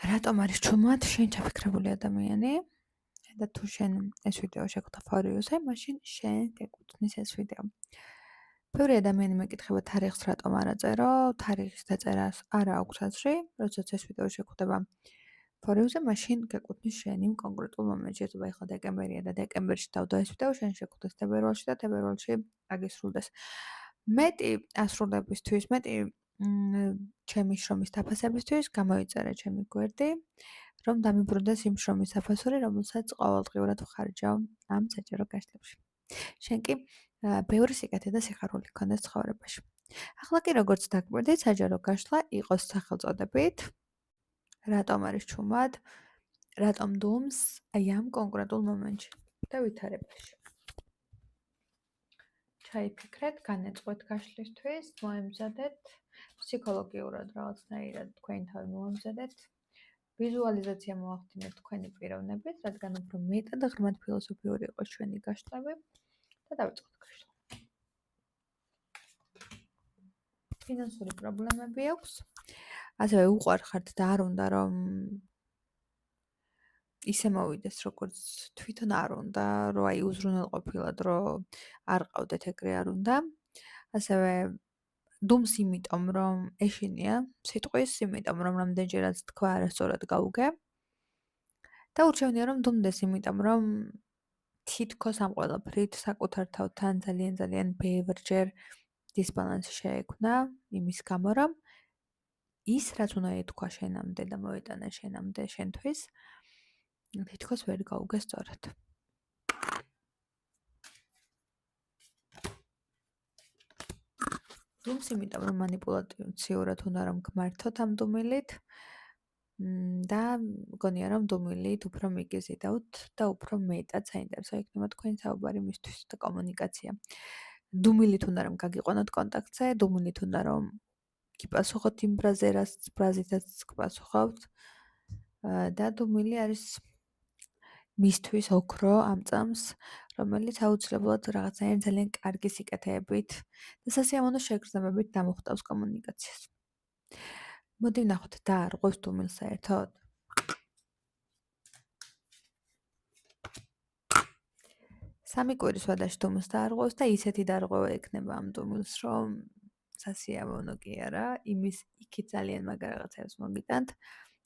რატომ არის ჩუმად შენ ჩაფიქრებული ადამიანი და თუ შენ ეს ვიდეო შეგხვდა for you-ზე, მაშინ შენ გეკუთვნის ეს ვიდეო. ბევრი ადამიანი მეკითხება თარიღს რატომ არ აწერო, თარიღის დაწერას არა აქვს აზრი, როდესაც ეს ვიდეო შეგხვდება for you-ზე, მაშინ გეკუთვნის შენ იმ კონკრეტულ მომენტში, ეხლა ეხლა დეკემბერია და დეკემბერში დავდო ეს ვიდეო, შენ შეგხვდეს თებერვალში და თებერვალში აგისრულდეს. მეტი ასრულებისთვის, მეტი ჩემი შრომის დაფასებისთვის გამოიწერე ჩემი გვერდი, რომ დამიბრუნდეს იმ შრომის დაფასური, რომელსაც ყოველდღიურად ვხარჯავ ამ საჯარო გაშლებში. შენ კი ბევრი სიკეთე და სიხარული გქონდეს ცხოვრებაში. ახლა კი როგორც დაგვერდით, საჯარო გაშლა იყოს სახელწოდებით, რატომ არის ჩუმად, რატომ დუმს აი ამ კონკრეტულ მომენტში და ვითარებაში. ჩაიფიქრეთ, განეწყვეთ გაშლისთვის, მოემზადეთ, ფსიქოლოგიურად რაღაცნაირად თქვენი თავი მოემზადეთ, ვიზუალიზაცია მოახდინეთ თქვენი პიროვნებით, რადგან უფრო მეტად და ღრმად ფილოსოფიური იყოს ჩვენი გაშლები და დავიწყოთ გაშლა. ფინანსური პრობლემები აქვს. ასევე უყვარხართ და არ უნდა რომ ისე მოვიდეს, როგორც თვითონ არ უნდა, რომ აი უზრუნველყოფილად რომ არ ყავდეთ ეგრე არ უნდა. ასევე დუმს იმიტომ რომ ეშინია სიტყვის, იმიტომ რომ რამდენჯერაც თქვა არასწორად გაუგე. და ურჩევნია რომ დუმდეს, იმიტომ რომ თითქოს ამ ყველაფრით საკუთარ თავთან ძალიან ბევრჯერ დისბალანსი შეექმნა, იმის გამო რომ ის რაც უნდა ეთქვა შენამდე და მოეტანა შენამდე შენთვის, თითქოს ვერ გაუგე სწორად. დუმს იმიტომ რომ მანიპულაციურად უნდა რომ გმართოთ ამ დუმილით და მგონია რომ დუმილით უფრო მიგიზიდავთ და უფრო მეტად საინტერესო იქნება თქვენი საუბარი მისთვის და კომუნიკაცია. დუმილით უნდა რომ გაგიყვანოთ კონტაქტზე, დუმილით უნდა რომ გიპასუხოთ იმ ბრაზითაც გპასუხავთ და დუმილი არის მისთვის ოქრო ამ წამს, რომელიც აუცილებლად რაღაცნაირად ძალიან კარგი სიკეთეებით და სასიამოვნო შეგრძნებებით დამოხტავს კომუნიკაციას. მოდი ვნახოთ და არღვევს დუმილს საერთოდ. სამი კვირის ვადაში დუმილს დაარღვევს და ისეთი დარღვევა ექნება ამ დუმილს, რომ სასიამოვნო კი არა, იმის იქით ძალიან მაგარ რაღაცებს მოგიტანთ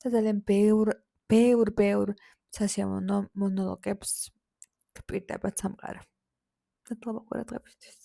და ძალიან ბევრ სასიამოვნო მონოლოგებს გპირდებათ სამყარო. მადლობა ყურადღებისთვის.